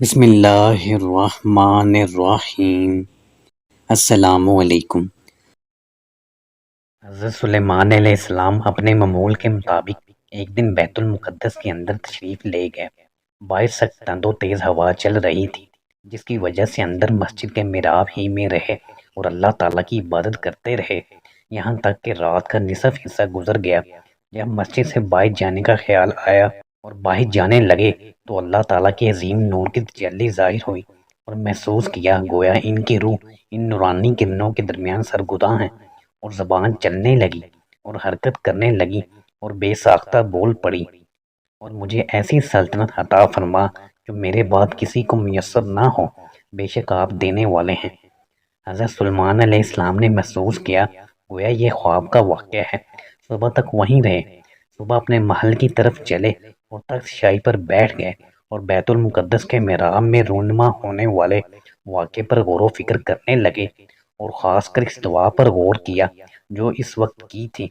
بسم اللہ الرحمن الرحیم۔ السلام علیکم۔ حضرت سلیمان علیہ السلام اپنے معمول کے مطابق ایک دن بیت المقدس کے اندر تشریف لے گئے۔ باہر سخت تند و تیز ہوا چل رہی تھی، جس کی وجہ سے اندر مسجد کے محراب ہی میں رہے اور اللہ تعالیٰ کی عبادت کرتے رہے، یہاں تک کہ رات کا نصف حصہ گزر گیا۔ جب مسجد سے باہر جانے کا خیال آیا اور باہر جانے لگے تو اللہ تعالیٰ کے عظیم نور کی تجلی ظاہر ہوئی اور محسوس کیا گویا ان کی روح ان نورانی کرنوں کے درمیان سرگرداں ہے، اور زبان چلنے لگی اور حرکت کرنے لگی اور بے ساختہ بول پڑی، اور مجھے ایسی سلطنت عطا فرما جو میرے بعد کسی کو میسر نہ ہو، بے شک آپ دینے والے ہیں۔ حضرت سلیمان علیہ السلام نے محسوس کیا گویا یہ خواب کا واقعہ ہے۔ صبح تک وہیں رہے، صبح اپنے محل کی طرف چلے اور تخت شاہی پر بیٹھ گئے اور بیت المقدس کے محراب میں رونما ہونے والے واقعے پر غور و فکر کرنے لگے، اور خاص کر اس دعا پر غور کیا جو اس وقت کی تھی۔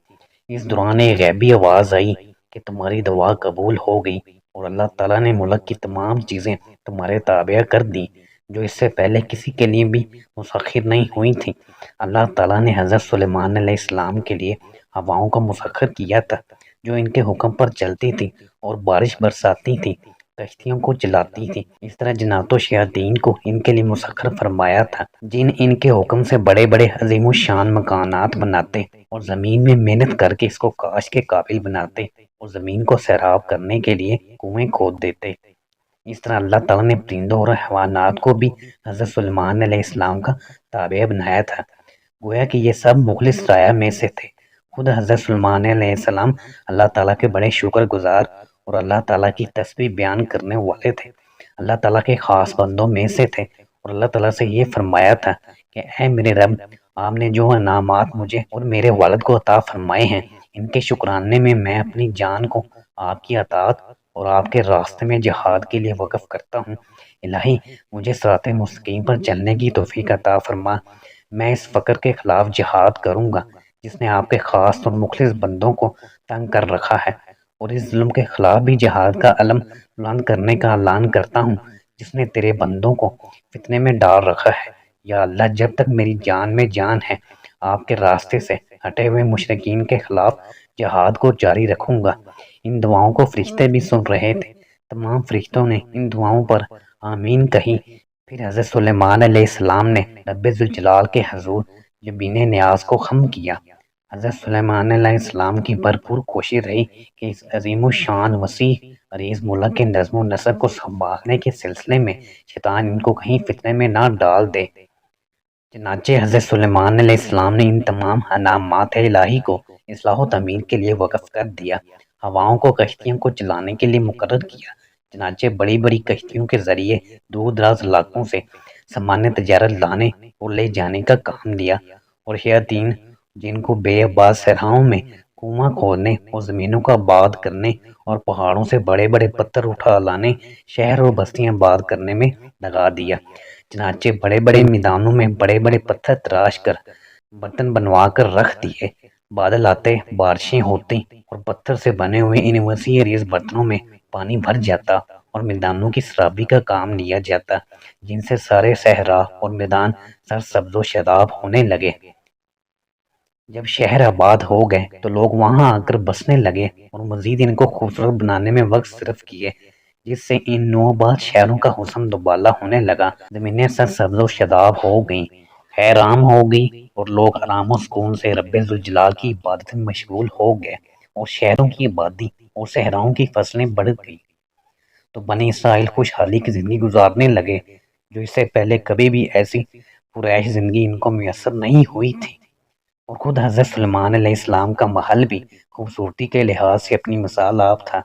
اس دوران ایک غیبی آواز آئی کہ تمہاری دعا قبول ہو گئی اور اللہ تعالیٰ نے ملک کی تمام چیزیں تمہارے تابع کر دی جو اس سے پہلے کسی کے لیے بھی مسخر نہیں ہوئی تھیں۔ اللہ تعالیٰ نے حضرت سلیمان علیہ السلام کے لیے ہواؤں کو مسخر کیا تھا جو ان کے حکم پر چلتی تھی اور بارش برساتی تھی، کشتیوں کو چلاتی تھی۔ اس طرح جنات و شیاطین کو ان کے لیے مسخر فرمایا تھا، جن ان کے حکم سے بڑے بڑے عظیم الشان مکانات بناتے اور زمین میں محنت کر کے اس کو کاشت کے قابل بناتے اور زمین کو سیراب کرنے کے لیے کنویں کھود دیتے۔ اس طرح اللہ تعالیٰ نے پرندوں اور حیوانات کو بھی حضرت سلیمان علیہ السلام کا تابع بنایا تھا، گویا کہ یہ سب مخلص رعایا میں سے تھے۔ خود حضرت سلیمان علیہ السلام اللہ تعالیٰ کے بڑے شکر گزار اور اللہ تعالیٰ کی تسبیح بیان کرنے والے تھے، اللہ تعالیٰ کے خاص بندوں میں سے تھے، اور اللہ تعالیٰ سے یہ فرمایا تھا کہ اے میرے رب، آپ نے جو انعامات مجھے اور میرے والد کو عطا فرمائے ہیں، ان کے شکرانے میں اپنی جان کو آپ کی اطاعت اور آپ کے راستے میں جہاد کے لیے وقف کرتا ہوں۔ الہی، مجھے صراط مستقیم پر چلنے کی توفیق عطا فرما۔ میں اس فقر کے خلاف جہاد کروں گا جس نے آپ کے خاص اور مخلص بندوں کو تنگ کر رکھا ہے، اور اس ظلم کے خلاف بھی جہاد کا علم بلند کرنے کا اعلان کرتا ہوں جس نے تیرے بندوں کو فتنے میں ڈال رکھا ہے۔ یا اللہ، جب تک میری جان میں جان ہے آپ کے راستے سے ہٹے ہوئے مشرکین کے خلاف جہاد کو جاری رکھوں گا۔ ان دعاؤں کو فرشتے بھی سن رہے تھے، تمام فرشتوں نے ان دعاؤں پر آمین کہی۔ پھر حضرت سلیمان علیہ السلام نے رب ذوالجلال کے حضور جبین نیاز کو خم کیا۔ حضرت سلیمان علیہ السلام کی بھرپور کوشش رہی کہ اس عظیم الشان وسیع عریض ملک کے نظم و نسق کو سنبھالنے کے سلسلے میں شیطان ان کو کہیں فتنے میں نہ ڈال دے۔ چنانچہ حضرت سلیمان علیہ السلام نے ان تمام انعامات الہی کو اصلاح و تعمیر کے لیے وقف کر دیا، ہواؤں کو کشتیوں کو چلانے کے لیے مقرر کیا، چنانچہ بڑی بڑی کشتیوں کے ذریعے دور دراز علاقوں سے سامان تجارت لانے اور لے جانے کا کام دیا، اور شیاطین جن کو بے آباد صحراؤں میں کنواں کھودنے اور زمینوں کا آباد کرنے اور پہاڑوں سے بڑے بڑے پتھر اٹھا لانے، شہر اور بستیاں آباد کرنے میں لگا دیا۔ چنانچہ بڑے بڑے میدانوں میں بڑے بڑے پتھر تراش کر برتن بنوا کر رکھ دیے، بادل آتے، بارشیں ہوتی اور پتھر سے بنے ہوئے ان وسیع عریض برتنوں میں پانی بھر جاتا اور میدانوں کی سرابی کا کام لیا جاتا، جن سے سارے صحرا اور میدان سرسبز و شاداب ہونے لگے۔ جب شہر آباد ہو گئے تو لوگ وہاں آ کر بسنے لگے اور مزید ان کو خوبصورت بنانے میں وقت صرف کیے، جس سے ان نوآباد شہروں کا حسن دوبالا ہونے لگا، زمینیں سرسبز و شاداب ہو گئیں، خیر عام ہو گئی، اور لوگ آرام و سکون سے رب ذوالجلال کی عبادت میں مشغول ہو گئے، اور شہروں کی آبادی اور صحراؤں کی فصلیں بڑھ گئی، تو بنی اسرائیل خوشحالی کی زندگی گزارنے لگے جو اس سے پہلے کبھی بھی ایسی پرعیش زندگی ان کو میسر نہیں ہوئی تھی۔ اور خود حضرت سلیمان علیہ السلام کا محل بھی خوبصورتی کے لحاظ سے اپنی مثال آپ تھا،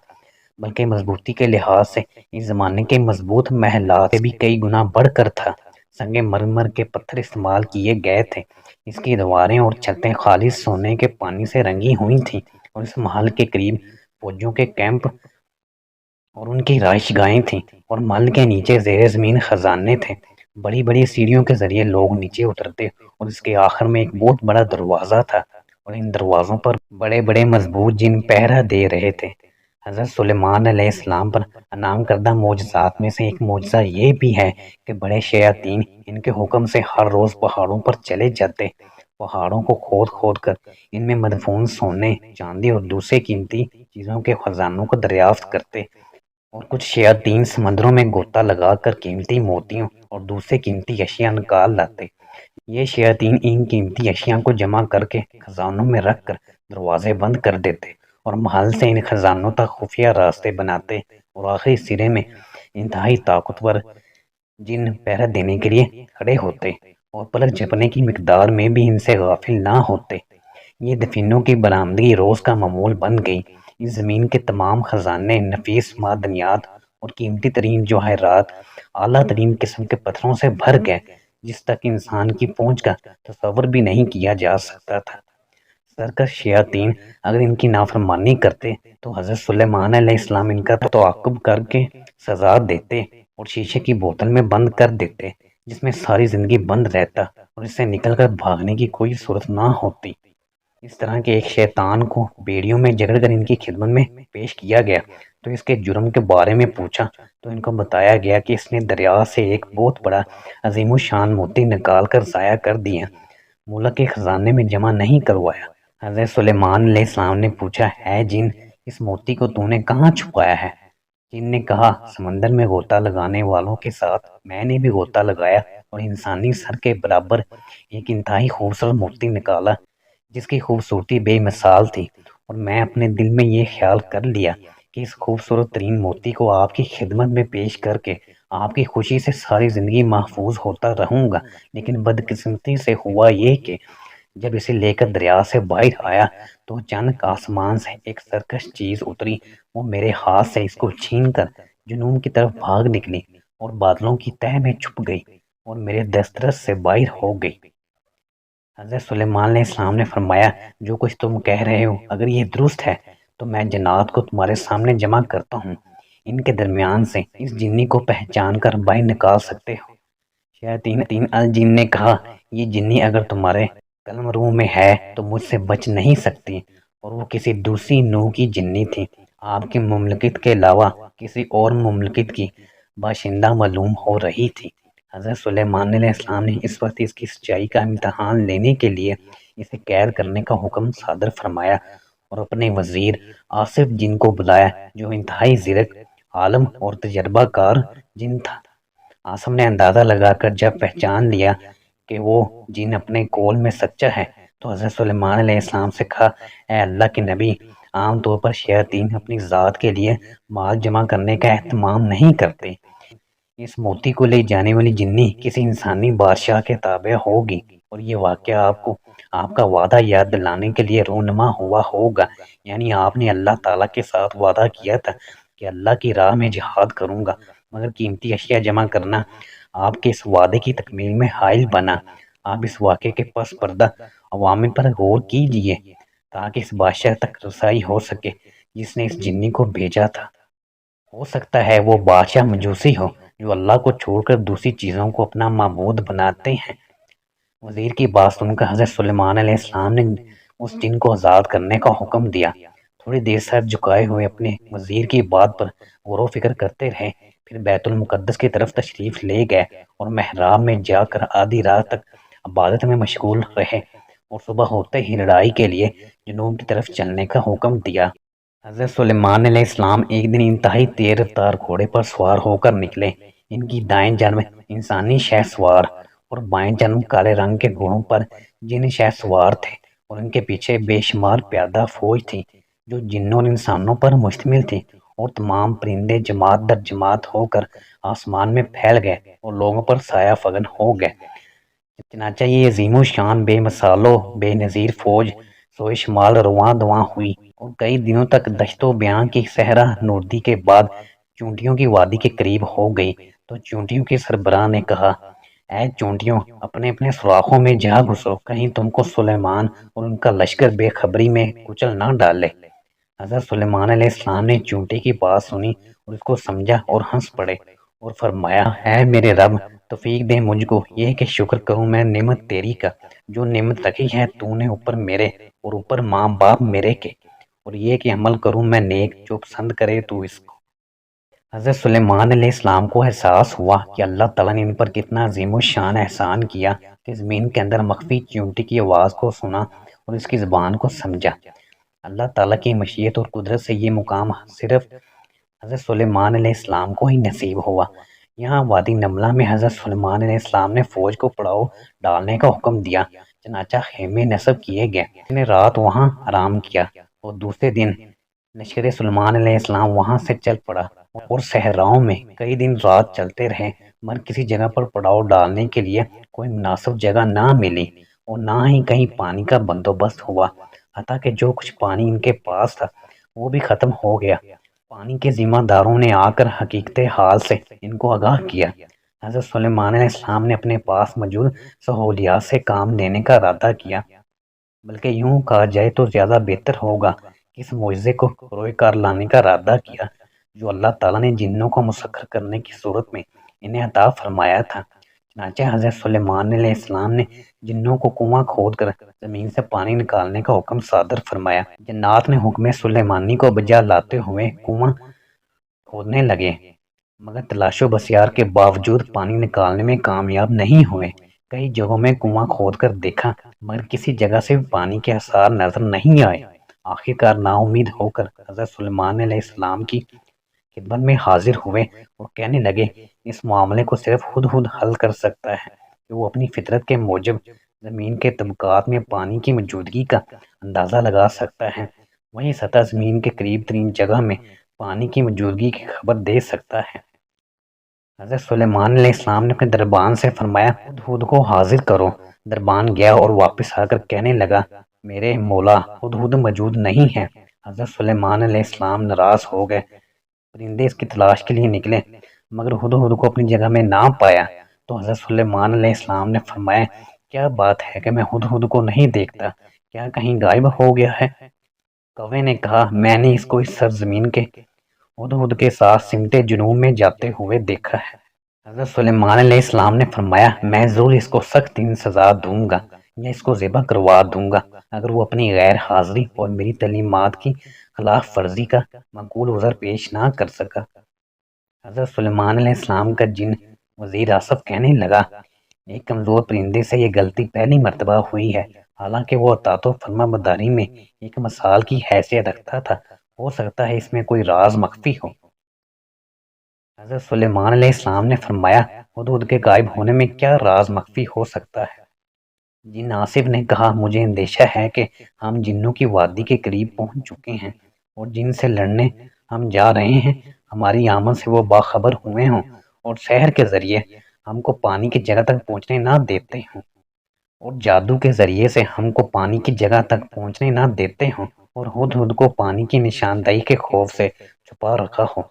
بلکہ مضبوطی کے لحاظ سے اس زمانے کے مضبوط محلات سے بھی کئی گنا بڑھ کر تھا۔ سنگ مرمر کے پتھر استعمال کیے گئے تھے، اس کی دیواریں اور چھتیں خالص سونے کے پانی سے رنگی ہوئی تھیں، اور اس محل کے قریب فوجوں کے کیمپ اور ان کی رہائش گاہیں تھیں، اور محل کے نیچے زیر زمین خزانے تھے۔ بڑی بڑی سیڑھیوں کے ذریعے لوگ نیچے اترتے، اور اس کے آخر میں ایک بہت بڑا دروازہ تھا، اور ان دروازوں پر بڑے بڑے مضبوط جن پہرہ دے رہے تھے۔ حضرت سلیمان علیہ السلام پر انعام کردہ معجزات میں سے ایک معجزہ یہ بھی ہے کہ بڑے شیاطین ان کے حکم سے ہر روز پہاڑوں پر چلے جاتے، پہاڑوں کو کھود کھود کر ان میں مدفون سونے، چاندی اور دوسرے قیمتی چیزوں کے خزانوں کو دریافت کرتے، اور کچھ شیاطین سمندروں میں غوطہ لگا کر قیمتی موتیوں اور دوسرے قیمتی اشیاء نکال لاتے۔ یہ شیاطین ان قیمتی اشیاء کو جمع کر کے خزانوں میں رکھ کر دروازے بند کر دیتے اور محل سے ان خزانوں تک خفیہ راستے بناتے، اور آخری سرے میں انتہائی طاقتور جن پہرا دینے کے لیے کھڑے ہوتے اور پلک جھپنے کی مقدار میں بھی ان سے غافل نہ ہوتے۔ یہ دفینوں کی برآمدگی روز کا معمول بن گئی۔ اس زمین کے تمام خزانے نفیس معدنیات اور قیمتی ترین جواہرات، اعلیٰ ترین قسم کے پتھروں سے بھر گئے، جس تک انسان کی پہنچ کا تصور بھی نہیں کیا جا سکتا تھا۔ سرکش شیاطین اگر ان کی نافرمانی کرتے تو حضرت سلیمان علیہ السلام ان کا تعاقب کر کے سزا دیتے اور شیشے کی بوتل میں بند کر دیتے، جس میں ساری زندگی بند رہتا اور اس سے نکل کر بھاگنے کی کوئی صورت نہ ہوتی۔ اس طرح کے ایک شیطان کو بیڑیوں میں جکڑ کر ان کی خدمت میں پیش کیا گیا تو اس کے جرم کے بارے میں پوچھا تو ان کو بتایا گیا کہ اس نے دریا سے ایک بہت بڑا عظیم الشان موتی نکال کر ضائع کر دیا، ملک کے خزانے میں جمع نہیں کروایا۔ حضرت سلیمان علیہ السلام نے پوچھا، ہے جن، اس موتی کو تو نے کہاں چھپایا ہے؟ جن نے کہا، سمندر میں غوطہ لگانے والوں کے ساتھ میں نے بھی غوطہ لگایا اور انسانی سر کے برابر ایک انتہائی خوبصورت موتی نکالا، جس کی خوبصورتی بے مثال تھی، اور میں اپنے دل میں یہ خیال کر لیا کہ اس خوبصورت ترین موتی کو آپ کی خدمت میں پیش کر کے آپ کی خوشی سے ساری زندگی محفوظ ہوتا رہوں گا۔ لیکن بدقسمتی سے ہوا یہ کہ جب اسے لے کر دریا سے باہر آیا تو اچانک آسمان سے ایک سرکش چیز اتری، وہ میرے ہاتھ سے اس کو چھین کر جنوب کی طرف بھاگ نکلی اور بادلوں کی تہہ میں چھپ گئی اور میرے دسترس سے باہر ہو گئی۔ حضرت سلیمان علیہ السلام نے فرمایا، جو کچھ تم کہہ رہے ہو اگر یہ درست ہے تو میں جنات کو تمہارے سامنے جمع کرتا ہوں، ان کے درمیان سے اس جنی کو پہچان کر باہر نکال سکتے ہو۔ شیاطین الجن نے کہا، یہ جنی اگر تمہارے قلم روح میں ہے تو مجھ سے بچ نہیں سکتی، اور وہ کسی دوسری نوع کی جنی تھی، آپ کی مملکت کے علاوہ کسی اور مملکت کی باشندہ معلوم ہو رہی تھی۔ حضرت سلیمان علیہ السلام نے اس وقت اس کی سچائی کا امتحان لینے کے لیے اسے قید کرنے کا حکم صادر فرمایا اور اپنے وزیر آصف جن کو بلایا، جو انتہائی زیرک، عالم اور تجربہ کار جن تھا۔ آصف نے اندازہ لگا کر جب پہچان لیا کہ وہ جن اپنے قول میں سچا ہے تو حضرت سلیمان علیہ السلام سے کہا، اے اللہ کے نبی، عام طور پر شیاطین اپنی ذات کے لیے مال جمع کرنے کا اہتمام نہیں کرتے۔ اس موتی کو لے جانے والی جنی کسی انسانی بادشاہ کے تابع ہوگی، اور یہ واقعہ آپ کا وعدہ یاد دلانے کے لیے رونما ہوا ہوگا، یعنی آپ نے اللہ تعالیٰ کے ساتھ وعدہ کیا تھا کہ اللہ کی راہ میں جہاد کروں گا، مگر قیمتی اشیاء جمع کرنا آپ کے اس وعدے کی تکمیل میں حائل بنا۔ آپ اس واقعے کے پس پردہ عوامل پر غور کیجئے تاکہ اس بادشاہ تک رسائی ہو سکے جس نے اس جنی کو بھیجا تھا۔ ہو سکتا ہے وہ بادشاہ مجوسی ہو جو اللہ کو چھوڑ کر دوسری چیزوں کو اپنا معبود بناتے ہیں۔ وزیر کی بات سن کر حضرت سلیمان علیہ السلام نے اس جن کو آزاد کرنے کا حکم دیا۔ تھوڑی دیر سر جھکائے ہوئے اپنے وزیر کی بات پر غور و فکر کرتے رہے، پھر بیت المقدس کی طرف تشریف لے گئے اور محراب میں جا کر آدھی رات تک عبادت میں مشغول رہے، اور صبح ہوتے ہی لڑائی کے لیے جنوب کی طرف چلنے کا حکم دیا۔ حضرت سلیمان علیہ السلام ایک دن انتہائی تیز رفتار گھوڑے پر سوار ہو کر نکلے۔ ان کی دائیں جانب انسانی شہ سوار اور بائیں جانب کالے رنگ کے گھوڑوں پر جن شہ سوار تھے، اور ان کے پیچھے بے شمار پیادہ فوج تھی جو جنوں اور انسانوں پر مشتمل تھی، اور تمام پرندے جماعت در جماعت ہو کر آسمان میں پھیل گئے اور لوگوں پر سایہ فگن ہو گئے۔ چنانچہ یہ عظیم الشان بے مثال و بے نظیر فوج سوئے شمال رواں دواں ہوئی، اور کئی دنوں تک دشت و بیان کی صحرا نوردی کے بعد چونٹیوں کی وادی کے قریب ہو گئی تو چونٹیوں کے سربراہ نے کہا، اے چونٹیوں، اپنے اپنے سوراخوں میں جا گھسو، کہیں تم کو سلیمان اور ان کا لشکر بے خبری میں کچل نہ ڈالے۔ حضرت سلیمان علیہ السلام نے چونٹی کی بات سنی اور اس کو سمجھا اور ہنس پڑے اور فرمایا، اے میرے رب، توفیق دے مجھ کو یہ کہ شکر کروں میں نعمت تیری کا، جو نعمت رکھی ہے تو نے اوپر میرے اور اوپر ماں باپ میرے کے، اور یہ کہ عمل کروں میں نیک جو پسند کرے تو اس کو۔ حضرت سلیمان علیہ السلام کو احساس ہوا کہ اللہ تعالیٰ نے ان پر کتنا عظیم و شان احسان کیا کہ زمین کے اندر مخفی چیونٹی کی آواز کو سنا اور اس کی زبان کو سمجھا۔ اللہ تعالیٰ کی مشیت اور قدرت سے یہ مقام صرف حضرت سلیمان علیہ السلام کو ہی نصیب ہوا۔ یہاں وادی نملہ میں حضرت سلیمان علیہ السلام نے فوج کو پڑاؤ ڈالنے کا حکم دیا، چنانچہ خیمے نصب کیے گئے، انہوں نے رات وہاں آرام کیا اور دوسرے دن لشکر سلیمان علیہ السلام وہاں سے چل پڑا اور صحراؤں میں کئی دن رات چلتے رہے، مگر کسی جگہ پر پڑاؤ ڈالنے کے لیے کوئی مناسب جگہ نہ ملی اور نہ ہی کہیں پانی کا بندوبست ہوا، حتیٰ کہ جو کچھ پانی ان کے پاس تھا وہ بھی ختم ہو گیا۔ پانی کے ذمہ داروں نے آ کر حقیقت حال سے ان کو آگاہ کیا۔ حضرت سلیمان علیہ السلام نے اپنے پاس موجود سہولیات سے کام لینے کا ارادہ کیا، بلکہ یوں کہا جائے تو زیادہ بہتر ہوگا کہ اس معجزے کو روئے کار لانے کا ارادہ کیا جو اللہ تعالیٰ نے جنوں کو مسخر کرنے کی صورت میں انہیں عطا فرمایا تھا۔ چنانچہ حضرت سلیمان علیہ السلام نے جنوں کو کنواں کھود کر زمین سے پانی نکالنے کا حکم صادر فرمایا۔ جنات نے حکم سلیمانی کو بجا لاتے ہوئے کنواں کھودنے لگے، مگر تلاش و بسیار کے باوجود پانی نکالنے میں کامیاب نہیں ہوئے۔ کئی جگہوں میں کنواں کھود کر دیکھا، مگر کسی جگہ سے پانی کے آثار نظر نہیں آئے۔ آخرکار نا امید ہو کر حضرت سلیمان علیہ السلام کی خدمت میں حاضر ہوئے اور کہنے لگے اس معاملے کو صرف ہدہد حل کر سکتا ہے کہ وہ اپنی فطرت کے موجب زمین کے طبقات میں پانی کی موجودگی کا اندازہ لگا سکتا ہے، وہی سطح زمین کے قریب ترین جگہ میں پانی کی موجودگی کی خبر دے سکتا ہے۔ حضرت سلیمان علیہ السلام نے اپنے دربان سے فرمایا ہدہد کو حاضر کرو۔ دربان گیا اور واپس آ کر کہنے لگا میرے مولا ہدہد موجود نہیں ہے۔ حضرت سلیمان علیہ السلام ناراض ہو گئے، پرندے اس کی تلاش کے لیے نکلے مگر ہدہد کو اپنی جگہ میں نہ پایا تو حضرت سلیمان علیہ السلام نے فرمایا کیا بات ہے کہ میں ہدہد کو نہیں دیکھتا، کیا کہیں غائب ہو گیا ہے؟ کوے نے کہا میں نے اس کو اس سرزمین کے ہدہد کے ساتھ سمت جنوب میں جاتے ہوئے دیکھا ہے۔ حضرت سلیمان علیہ السلام نے فرمایا میں ضرور اس کو سخت سزا دوں گا یا اس کو ذبح کروا دوں گا اگر وہ اپنی غیر حاضری اور میری تعلیمات کی خلاف ورزی کا معقول عذر پیش نہ کر سکا۔ حضرت سلیمان علیہ السلام کا جن وزیر آصف کہنے لگا ایک کمزور پرندے سے یہ غلطی پہلی مرتبہ ہوئی ہے، حالانکہ وہ اطاعت و فرما برداری میں ایک مثال کی حیثیت رکھتا تھا، ہو سکتا ہے اس میں کوئی راز مخفی ہو۔ حضرت سلیمان علیہ السلام نے فرمایا ہدہد کے غائب ہونے میں کیا راز مخفی ہو سکتا ہے؟ جن آصف نے کہا مجھے اندیشہ ہے کہ ہم جنوں کی وادی کے قریب پہنچ چکے ہیں اور جن سے لڑنے ہم جا رہے ہیں ہماری آمد سے وہ باخبر ہوئے ہوں اور سحر کے ذریعے ہم کو پانی کی جگہ تک پہنچنے نہ دیتے ہوں اور جادو کے ذریعے سے ہم کو پانی کی جگہ تک پہنچنے نہ دیتے ہوں اور ہدہد کو پانی کی نشاندہی کے خوف سے چھپا رکھا ہو۔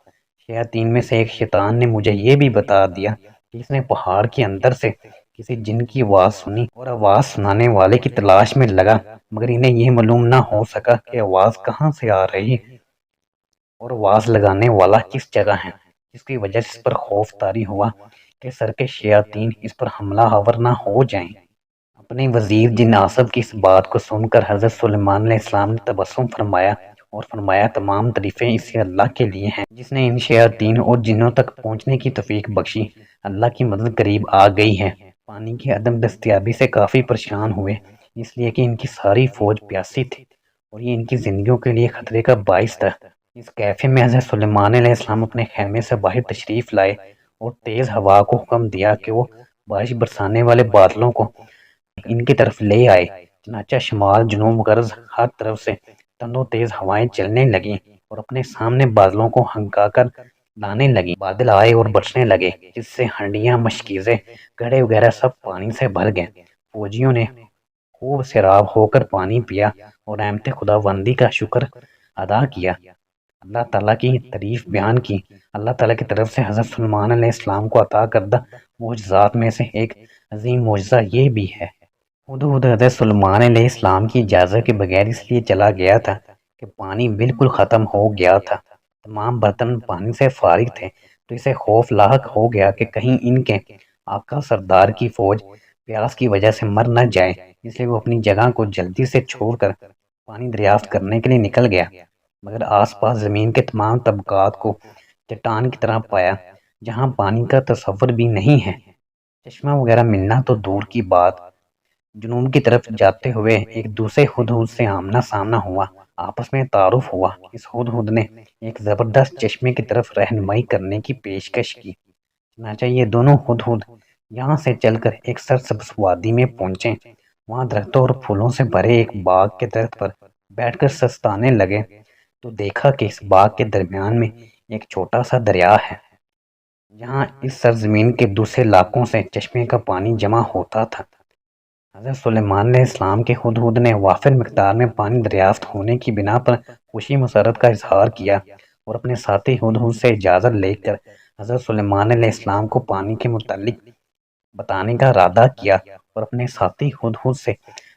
شیاطین میں سے ایک شیطان نے مجھے یہ بھی بتا دیا کہ اس نے پہاڑ کے اندر سے کسی جن کی آواز سنی اور آواز سنانے والے کی تلاش میں لگا، مگر انہیں یہ معلوم نہ ہو سکا کہ آواز کہاں سے آ رہی ہے اور آواز لگانے والا کس جگہ ہے، جس کی وجہ سے اس پر خوف طاری ہوا کہ سر کے شیاطین اس پر حملہ آور نہ ہو جائیں۔ اپنے وزیر جن آصف کی اس بات کو سن کر حضرت سلیمان علیہ السلام نے تبسم فرمایا اور فرمایا تمام تعریفیں اسی اللہ کے لیے ہیں جس نے ان شیاطین اور جنوں تک پہنچنے کی توفیق بخشی۔ اللہ کی مدد قریب آ گئی ہے۔ پانی کی عدم دستیابی سے کافی پریشان ہوئے اس لیے کہ ان کی ساری فوج پیاسی تھی اور یہ ان کی زندگیوں کے لیے خطرے کا باعث تھا۔ اس کیفے میں حضرت سلیمان علیہ السلام اپنے خیمے سے باہر تشریف لائے اور تیز ہوا کو حکم دیا کہ وہ بارش برسانے والے بادلوں کو ان کی طرف لے آئے۔ چنانچہ شمال جنوب غرض ہر طرف سے تندو تیز ہوائیں چلنے لگیں اور اپنے سامنے بادلوں کو ہنکا کر لانے لگیں۔ بادل آئے اور برسنے لگے جس سے ہنڈیاں مشکیزیں گھڑے وغیرہ سب پانی سے بھر گئے۔ فوجیوں نے خوب سیراب ہو کر پانی پیا اور رحمت خداوندی کا شکر ادا کیا، اللہ تعالیٰ کی تعریف بیان کی۔ اللہ تعالیٰ کی طرف سے حضرت سلیمان علیہ السلام کو عطا کردہ معجزات میں سے ایک عظیم معجزہ یہ بھی ہے۔ ہدہد حضرت سلیمان علیہ السلام کی اجازت کے بغیر اس لیے چلا گیا تھا کہ پانی بالکل ختم ہو گیا تھا، تمام برتن پانی سے فارغ تھے، تو اسے خوف لاحق ہو گیا کہ کہیں ان کے آقا سردار کی فوج پیاس کی وجہ سے مر نہ جائے، اس لیے وہ اپنی جگہ کو جلدی سے چھوڑ کر پانی دریافت کرنے کے لیے نکل گیا، مگر آس پاس زمین کے تمام طبقات کو چٹان کی طرح پایا جہاں پانی کا تصور بھی نہیں ہے۔ چشمہ وغیرہ ملنا تو دور کی بات، جنوب کی طرف جاتے ہوئے ایک دوسرے ہدہد سے آمنا سامنا ہوا، آپس میں تعارف ہوا۔ اس ہدہد نے ایک زبردست چشمے کی طرف رہنمائی کرنے کی پیشکش کی، چنانچہ یہ دونوں ہدہد یہاں سے چل کر ایک سرسبز وادی میں پہنچے۔ وہاں درختوں اور پھولوں سے بھرے ایک باغ کے درخت پر بیٹھ کر سستانے لگے تو دیکھا کہ اس باغ کے درمیان میں ایک چھوٹا سا دریا ہے جہاں اس سرزمین کے دوسرے علاقوں سے چشمے کا پانی جمع ہوتا تھا۔ حضرت سلیمان علیہ السلام کے ہدہد نے وافر مقدار میں پانی دریافت ہونے کی بنا پر خوشی مسرت کا اظہار کیا اور اپنے ساتھی ہدہد سے اجازت لے کر حضرت سلیمان علیہ السلام کو پانی کے متعلق بتانے کا ارادہ کیا اور اپنے ساتھی ہدہد سے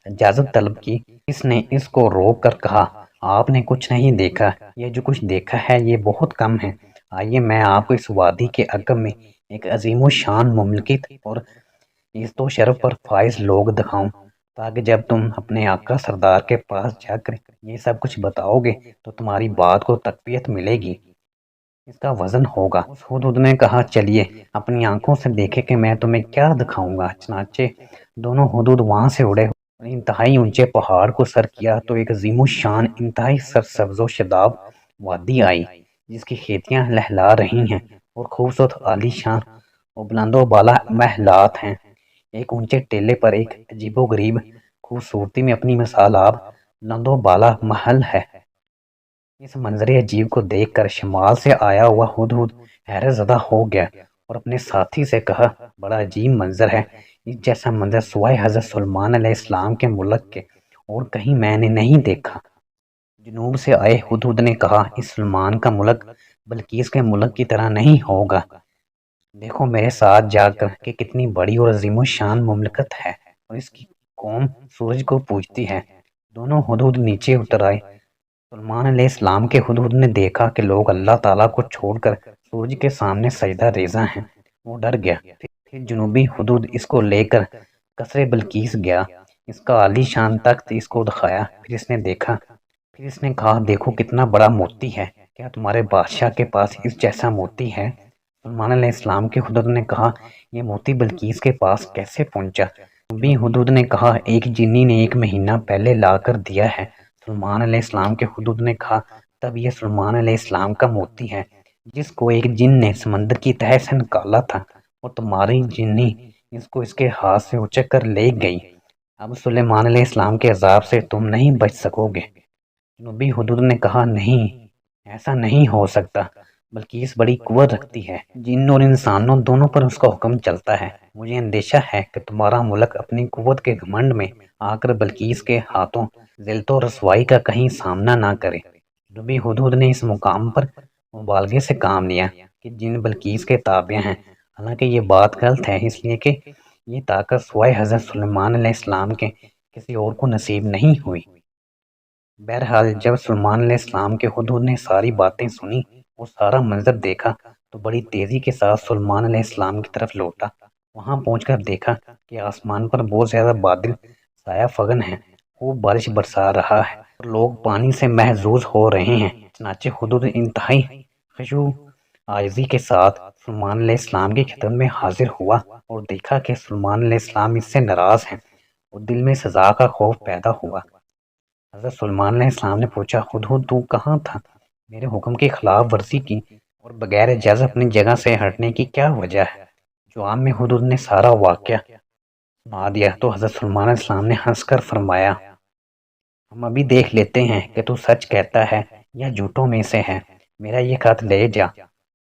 اجازت طلب کی۔ اس نے اس کو روک کر کہا، آپ نے کچھ نہیں دیکھا، یہ جو کچھ دیکھا ہے یہ بہت کم ہے۔ آئیے میں آپ کو اس وادی کے عقب میں ایک عظیم و شان مملکت اور عزت و شرف پر فائز لوگ دکھاؤں، تاکہ جب تم اپنے آقا سردار کے پاس جا کر یہ سب کچھ بتاؤ گے تو تمہاری بات کو تقویت ملے گی، اس کا وزن ہوگا۔ اس ہدہد نے کہا، چلیے اپنی آنکھوں سے دیکھے کہ میں تمہیں کیا دکھاؤں گا۔ چنانچہ دونوں ہدہد وہاں سے اڑے اور انتہائی اونچے پہاڑ کو سر کیا تو ایک عظیم الشان انتہائی سرسبز و شاداب وادی آئی، جس کی کھیتیاں لہلا رہی ہیں اور خوبصورت عالی شان اور بلند و بالا محلات ہیں۔ ایک اونچے ٹیلے پر ایک عجیب و غریب خوبصورتی میں اپنی مثال آب بلند و بالا محل ہے۔ اس منظر عجیب کو دیکھ کر شمال سے آیا ہوا ہدہد حیرت زدہ ہو گیا اور اپنے ساتھی سے کہا، بڑا عجیب منظر ہے، اس جیسا منظر سوائے حضرت سلیمان علیہ السلام کے ملک کے اور کہیں میں نے نہیں دیکھا۔ جنوب سے آئے ہدہد نے کہا، اس سلیمان کا ملک بلقیس کے ملک کی طرح نہیں ہوگا۔ دیکھو میرے ساتھ جا کر کہ کتنی بڑی اور عظیم و شان مملکت ہے اور اس کی قوم سورج کو پوجتی ہے۔ دونوں ہدہد نیچے اتر آئے۔ سلیمان علیہ السلام کے ہدہد نے دیکھا کہ لوگ اللہ تعالیٰ کو چھوڑ کر سورج کے سامنے سجدہ ریزہ ہیں۔ وہ ڈر گیا۔ پھر جنوبی ہدہد اس کو لے کر قصر بلقیس گیا، اس کا عالی شان تخت اس کو دکھایا۔ پھر اس نے دیکھا، پھر اس نے کہا، دیکھو کتنا بڑا موتی ہے، کیا تمہارے بادشاہ کے پاس اس جیسا موتی ہے؟ سلیمان علیہ السلام کے ہدہد نے کہا، یہ موتی بلقیس کے پاس کیسے پہنچا؟ جنوبی ہدہد نے کہا، ایک جنی نے 1 مہینہ پہلے لا کر دیا ہے۔ سلیمان علیہ السلام کے ہدہد نے کہا، تب یہ سلیمان علیہ السلام کا موتی ہے جس کو ایک جن نے سمندر کی تہہ سے نکالا تھا اور تمہاری جنی اس کو اس کے ہاتھ سے اچک کر لے گئی۔ اب سلیمان علیہ السلام کے عذاب سے تم نہیں بچ سکو گے۔ جنوبی ہدہد نے کہا، نہیں، ایسا نہیں ہو سکتا، بلقیس بڑی قوت رکھتی ہے، جن اور انسانوں دونوں پر اس کا حکم چلتا ہے۔ مجھے اندیشہ ہے کہ تمہارا ملک اپنی قوت کے گھمنڈ میں آ کر بلقیس کے ہاتھوں ذلت و رسوائی کا کہیں سامنا نہ کرے۔ جنوبی ہدہد نے اس مقام پر مبالغے سے کام لیا کہ جن بلقیس کے تابع ہیں، حالانکہ یہ بات غلط ہے، اس لیے کہ یہ طاقت سوائے حضرت سلیمان علیہ السلام کے کسی اور کو نصیب نہیں ہوئی۔ بہرحال جب سلیمان علیہ السلام کے ہدہد نے ساری باتیں سنی اور سارا منظر دیکھا تو بڑی تیزی کے ساتھ سلیمان علیہ السلام کی طرف لوٹا۔ وہاں پہنچ کر دیکھا کہ آسمان پر بہت زیادہ بادل سایہ فگن ہیں، خوب بارش برسا رہا ہے اور لوگ پانی سے محظوظ ہو رہے ہیں۔ چنانچہ ہدہد انتہائی خشوع عاجزی کے ساتھ سلیمان علیہ السلام کی خدمت میں حاضر ہوا اور دیکھا کہ سلیمان علیہ السلام اس سے ناراض ہیں اور دل میں سزا کا خوف پیدا ہوا۔ حضرت سلیمان علیہ السلام نے پوچھا، ہدہد تو کہاں تھا؟ میرے حکم کی خلاف ورزی کی اور بغیر اجازت اپنی جگہ سے ہٹنے کی کیا وجہ ہے؟ جواب میں ہدہد نے سارا واقعہ سنا دیا تو حضرت سلیمان علیہ السلام نے ہنس کر فرمایا، ہم ابھی دیکھ لیتے ہیں کہ تو سچ کہتا ہے یا جھوٹوں میں سے ہے۔ میرا یہ خط لے جا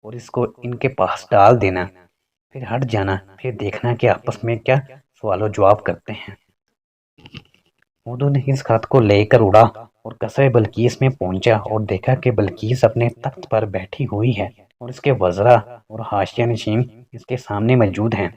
اور اس کو ان کے پاس ڈال دینا، پھر ہٹ جانا، پھر دیکھنا کہ آپس میں کیا سوال و جواب کرتے ہیں۔ ہدہد اس خط کو لے کر اڑا اور قصر بلقیس میں پہنچا اور دیکھا کہ بلقیس اپنے تخت پر بیٹھی ہوئی ہے اور اس کے وزراء اور حاشیہ نشین اس کے سامنے موجود ہیں۔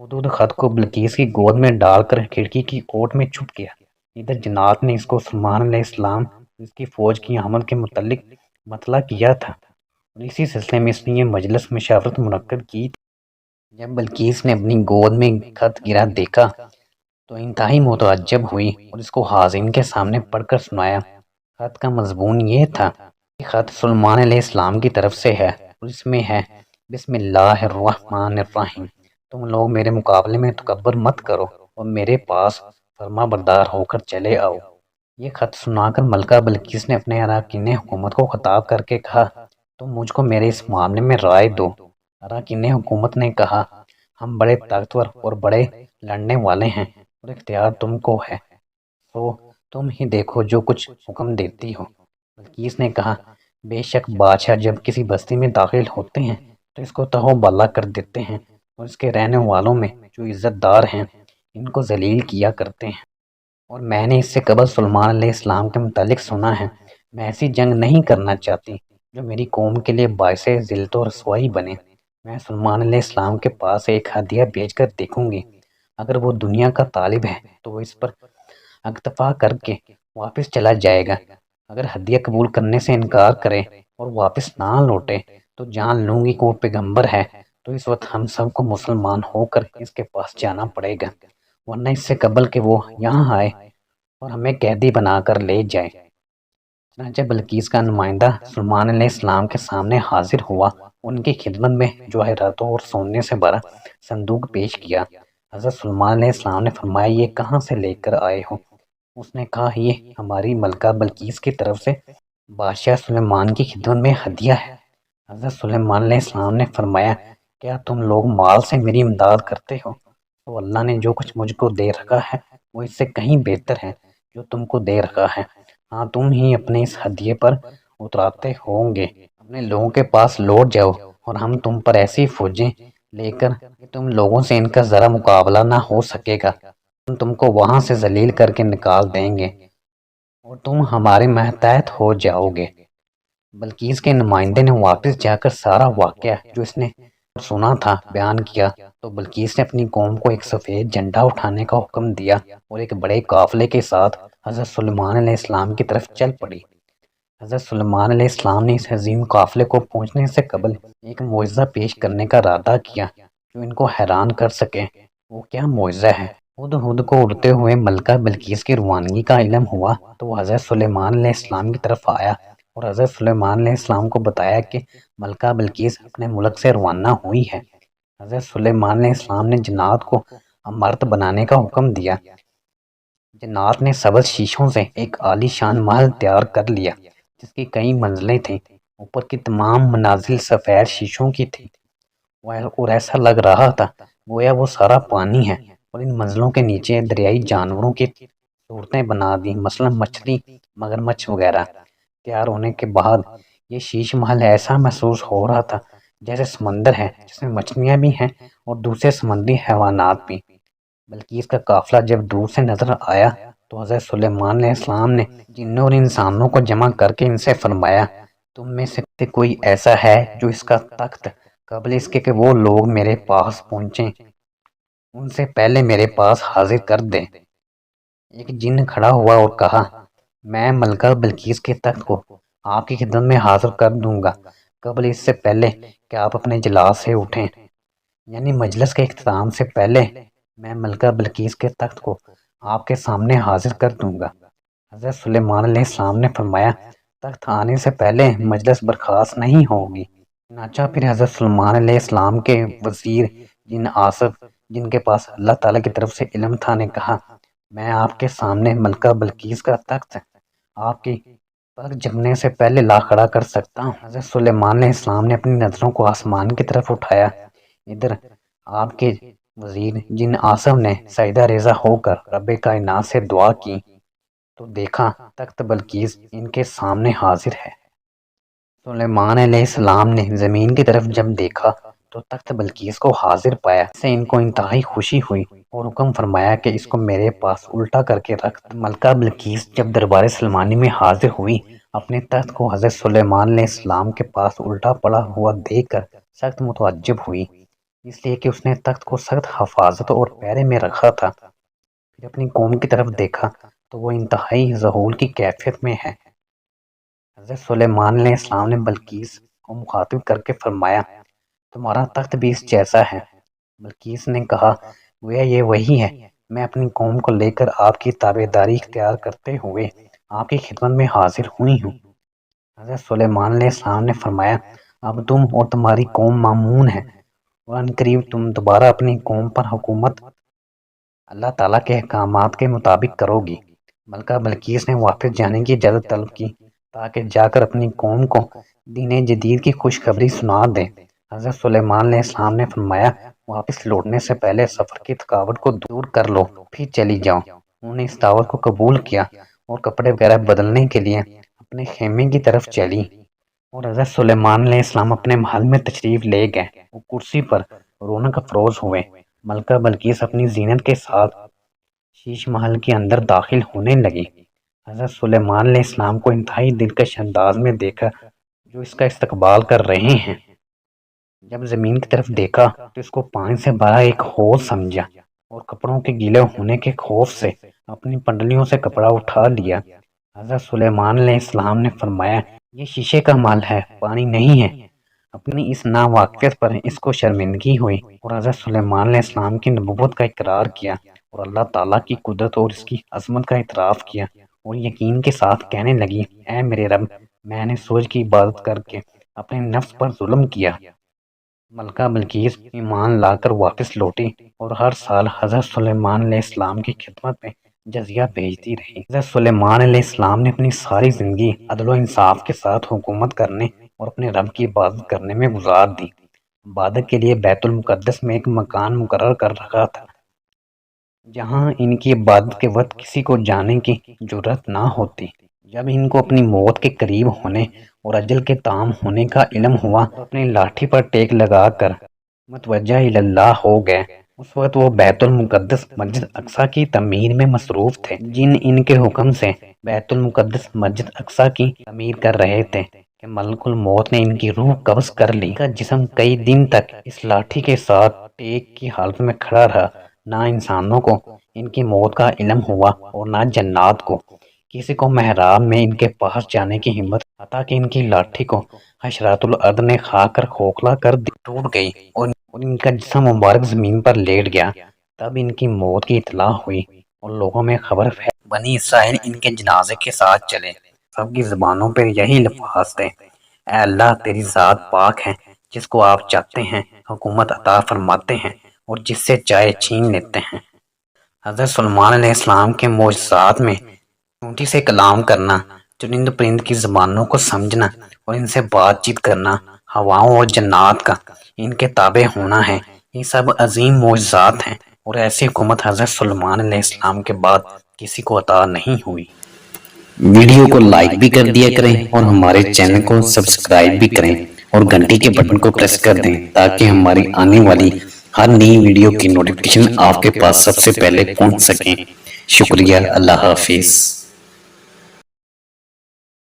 ہدہد خط کو بلقیس کی گود میں ڈال کر کھڑکی کی اوٹ میں چھپ گیا۔ ادھر جنات نے اس کو سلیمان علیہ السلام اور اس کی فوج کی آمد کے متعلق مطلع کیا تھا اور اسی سلسلے میں اس نے یہ مجلس مشاورت منعقد کی تھی۔ جب بلقیس نے اپنی گود میں خط گرا دیکھا تو انتہائی متعجب ہوئی اور اس کو حاضرین کے سامنے پڑھ کر سنایا۔ خط کا مضمون یہ تھا کہ خط سلیمان علیہ السلام کی طرف سے ہے اور اس میں ہے بسم اللہ الرحمن الرحیم، تم لوگ میرے مقابلے میں تکبر مت کرو اور میرے پاس فرما بردار ہو کر چلے آؤ۔ یہ خط سنا کر ملکہ بلقیس نے اپنے اراکین حکومت کو خطاب کر کے کہا، تم مجھ کو میرے اس معاملے میں رائے دو۔ اراکین حکومت نے کہا، ہم بڑے طاقتور اور بڑے لڑنے والے ہیں اور اختیار تم کو ہے، تو تم ہی دیکھو جو کچھ حکم دیتی ہو۔ بلقیس نے کہا، بے شک بادشاہ جب کسی بستی میں داخل ہوتے ہیں تو اس کو تہو بالا کر دیتے ہیں اور اس کے رہنے والوں میں جو عزت دار ہیں ان کو ذلیل کیا کرتے ہیں، اور میں نے اس سے قبل سلیمان علیہ السلام کے متعلق سنا ہے۔ میں ایسی جنگ نہیں کرنا چاہتی جو میری قوم کے لیے باعث ذلت و رسوائی بنے۔ میں سلیمان علیہ السلام کے پاس ایک ہدیہ بھیج کر دیکھوں گی، اگر وہ دنیا کا طالب ہے تو وہ اس پر اکتفا کر کے واپس چلا جائے گا، اگر ہدیہ قبول کرنے سے انکار کرے اور واپس نہ لوٹے تو جان لوں گی کہ وہ پیغمبر ہے، تو اس وقت ہم سب کو مسلمان ہو کر اس کے پاس جانا پڑے گا، ورنہ اس سے قبل کہ وہ یہاں آئے اور ہمیں قیدی بنا کر لے جائے۔ چنانچہ بلقیس کا نمائندہ سلیمان علیہ السلام کے سامنے حاضر ہوا، ان کی خدمت میں جواہراتوں اور سونے سے بھرا صندوق پیش کیا۔ حضرت سلیمان علیہ السلام نے فرمایا، یہ کہاں سے لے کر آئے ہو؟ اس نے کہا، یہ ہماری ملکہ بلقیس کی طرف سے بادشاہ سلیمان کی خدمت میں ہدیہ ہے۔ حضرت سلیمان علیہ السلام نے فرمایا، کیا تم لوگ مال سے میری امداد کرتے ہو؟ تو اللہ نے جو کچھ مجھ کو دے رکھا ہے وہ اس سے کہیں بہتر ہے جو تم کو دے رکھا ہے۔ ہاں، تم ہی اپنے اس ہدیے پر اتراتے ہوں گے، اپنے لوگوں کے پاس لوٹ جاؤ اور ہم تم پر ایسی فوجیں لے کر کہ تم لوگوں سے ان کا ذرا مقابلہ نہ ہو سکے گا، ہم تم کو وہاں سے ذلیل کر کے نکال دیں گے اور تم ہمارے ماتحت ہو جاؤ گے۔ بلقیس کے نمائندے نے واپس جا کر سارا واقعہ جو اس نے سنا تھا بیان کیا، تو بلقیس نے اپنی قوم کو ایک سفید جھنڈا اٹھانے کا حکم دیا اور ایک بڑے قافلے کے ساتھ حضرت سلیمان علیہ السلام کی طرف چل پڑی۔ حضرت سلیمان علیہ السلام نے اس عظیم قافلے کو پہنچنے سے قبل ایک معجزہ پیش کرنے کا ارادہ کیا جو ان کو حیران کر سکے۔ وہ کیا معجزہ ہے؟ ہدہد کو اڑتے ہوئے ملکہ بلقیس کی روانگی کا علم ہوا تو وہ حضرت سلیمان علیہ السلام کی طرف آیا اور حضرت سلیمان علیہ السلام کو بتایا کہ ملکہ بلقیس اپنے ملک سے روانہ ہوئی ہے۔ حضرت سلیمان علیہ السلام نے جنات کو عمارت بنانے کا حکم دیا۔ جنات نے سبز شیشوں سے ایک عالی شان محل تیار کر لیا جس کی کئی منزلیں تھیں، اوپر کی تمام منازل سفید شیشوں کی تھی اور ایسا لگ رہا تھا گویا وہ سارا پانی ہے، اور ان منزلوں کے نیچے دریائی جانوروں کی صورتیں بنا دی، مثلا مچھلی، مگرمچھ وغیرہ۔ تیار ہونے کے بعد یہ شیش محل ایسا محسوس ہو رہا تھا جیسے سمندر ہے جس میں مچھلیاں بھی ہیں اور دوسرے سمندری حیوانات بھی۔ بلقیس کا قافلہ جب دور سے نظر آیا تو حضرت سلیمان علیہ السلام نے جنوں اور انسانوں کو جمع کر کے ان سے فرمایا، تم میں سے کوئی ایسا ہے جو اس کا تخت قبل اس کے کہ وہ لوگ میرے پاس پہنچیں ان سے پہلے میرے پاس حاضر کر دیں؟ ایک جن کھڑا ہوا اور کہا، میں ملکہ بلقیس کے تخت کو آپ کی خدمت میں حاضر کر دوں گا قبل اس سے پہلے کہ آپ اپنے جلاس سے اٹھیں، یعنی مجلس کے اختتام سے پہلے میں ملکہ بلقیس کے تخت کو آپ کے سامنے حاضر کر دوں گا۔ حضرت سلیمان علیہ السلام نے فرمایا، تخت آنے سے پہلے مجلس برخاست نہیں ہوگی۔ چنانچہ پھر حضرت سلیمان علیہ السلام کے وزیر جن آصف، جن کے پاس اللہ تعالیٰ کی طرف سے علم تھا، نے کہا، میں آپ کے سامنے ملکہ بلقیس کا تخت آپ کی پگ جمنے سے پہلے لا کھڑا کر سکتا ہوں۔ حضرت سلیمان علیہ السلام نے اپنی نظروں کو آسمان کی طرف اٹھایا، ادھر آپ کے وزیر جن آصف نے سجدہ ریزہ ہو کر رب کائنات سے دعا کی تو دیکھا تخت بلقیس ان کے سامنے حاضر ہے۔ سلیمان علیہ السلام نے زمین کی طرف جب دیکھا تو تخت بلقیس کو حاضر پایا، اس سے ان کو انتہائی خوشی ہوئی اور حکم فرمایا کہ اس کو میرے پاس الٹا کر کے رکھ۔ ملکہ بلقیس جب دربار سلمانی میں حاضر ہوئی، اپنے تخت کو حضرت سلیمان علیہ السلام کے پاس الٹا پڑا ہوا دیکھ کر سخت متعجب ہوئی، اس لیے کہ اس نے تخت کو سخت حفاظت اور پہرے میں رکھا تھا۔ پھر اپنی قوم کی طرف دیکھا تو وہ انتہائی ذہول کی کیفیت میں ہے۔ حضرت سلیمان علیہ السلام نے بلقیس کو مخاطب کر کے فرمایا، تمہارا تخت بھی اس جیسا ہے۔ بلقیس نے کہا، گویا یہ وہی ہے میں اپنی قوم کو لے کر آپ کی تابعداری اختیار کرتے ہوئے آپ کی خدمت میں حاضر ہوئی ہوں۔ حضرت سلیمان علیہ السلام نے فرمایا اب تم اور تمہاری قوم مامون ہے اور عنقریب تم دوبارہ اپنی قوم پر حکومت اللہ تعالیٰ کے احکامات کے مطابق کرو گی۔ ملکہ بلقیس نے واپس جانے کی اجازت طلب کی تاکہ جا کر اپنی قوم کو دین جدید کی خوشخبری سنا دیں۔ حضرت سلیمان علیہ السلام نے فرمایا واپس لوٹنے سے پہلے سفر کی تھکاوٹ کو دور کر لو پھر چلی جاؤ۔ انہوں نے اس دعوت کو قبول کیا اور کپڑے وغیرہ بدلنے کے لیے اپنے خیمے کی طرف چلی اور حضرت سلیمان علیہ السلام اپنے محل میں تشریف لے گئے اور کرسی پر رونق افروز ہوئے۔ ملکہ بلقیس اپنی زینت کے ساتھ شیش محل کے اندر داخل ہونے لگی۔ حضرت سلیمان علیہ السلام کو انتہائی دلکش انداز میں دیکھا جو اس کا استقبال کر رہے ہیں۔ جب زمین کی طرف دیکھا تو اس کو پانی سے بھرا ایک حوض سمجھا اور کپڑوں کے گیلے ہونے کے خوف سے اپنی پنڈلیوں سے کپڑا اٹھا لیا۔ حضرت سلیمان علیہ السلام نے فرمایا یہ شیشے کا مال ہے، پانی نہیں ہے۔ اپنی اس ناواقفیت پر اس کو شرمندگی ہوئی اور حضرت سلیمان علیہ السلام کی نبوت کا اقرار کیا اور اللہ تعالیٰ کی قدرت اور اس کی عظمت کا اعتراف کیا اور یقین کے ساتھ کہنے لگی اے میرے رب، میں نے سورج کی عبادت کر کے اپنے نفس پر ظلم کیا۔ ملکہ بلقیس ایمان لا کر واپس لوٹی اور ہر سال حضرت سلیمان علیہ السلام کی خدمت میں جزیہ بھیجتی رہی۔ حضرت سلیمان علیہ السلام نے اپنی ساری زندگی عدل و انصاف کے ساتھ حکومت کرنے اور اپنے رب کی عبادت کرنے میں گزار دی۔ عبادت کے لیے بیت المقدس میں ایک مکان مقرر کر رکھا تھا جہاں ان کی عبادت کے وقت کسی کو جانے کی جرات نہ ہوتی۔ جب ان کو اپنی موت کے قریب ہونے اور اجل کے تام ہونے کا علم ہوا تو اپنی لاٹھی پر ٹیک لگا کر متوجہ اللہ ہو گئے۔ اس وقت وہ بیت المقدس مسجد اقصی کی تعمیر میں مصروف تھے۔ جن ان کے حکم سے بیت المقدس مسجد اقصی کی تعمیر کر رہے تھے کہ ملک الموت نے ان کی روح قبض کر لی۔ ان کا جسم کئی دن تک اس لاٹھی کے ساتھ ٹیک کی حالت میں کھڑا رہا۔ نہ انسانوں کو ان کی موت کا علم ہوا اور نہ جنات کو۔ کسی کو محراب میں ان کے پاس جانے کی ہمت حتیٰ کہ ان کی لاٹھی کو حشرات الارض نے کھا کر کھوکھلا کر ٹوٹ گئی اور ان کا جسم مبارک زمین پر لیٹ گیا۔ تب ان کی موت کی اطلاع ہوئی اور لوگوں میں خبر پھیلی۔ بنی اسرائیل ان کے جنازے کے ساتھ چلے۔ سب کی زبانوں پر یہی الفاظ تھے اے اللہ تیری ذات پاک ہے، جس کو آپ چاہتے ہیں حکومت عطا فرماتے ہیں اور جس سے چاہے چھین لیتے ہیں۔ حضرت سلیمان علیہ السلام کے معجزات میں چونٹی سے کلام کرنا، چرند پرند کی زبانوں کو سمجھنا اور ان سے بات چیت کرنا، ہواؤں اور جنات کا ان کے تابع ہونا ہے، یہ سب عظیم معجزات ہیں اور ایسی حکومت حضرت سلیمان علیہ السلام کے بعد کسی کو عطا نہیں ہوئی۔ ویڈیو کو لائک بھی کر دیا کریں اور ہمارے چینل کو سبسکرائب بھی کریں اور گھنٹی کے بٹن کو پریس کر دیں تاکہ ہماری آنے والی ہر نئی ویڈیو کی نوٹیفیکیشن آپ کے پاس سب سے پہلے پہنچ سکیں۔ شکریہ، اللہ حافظ۔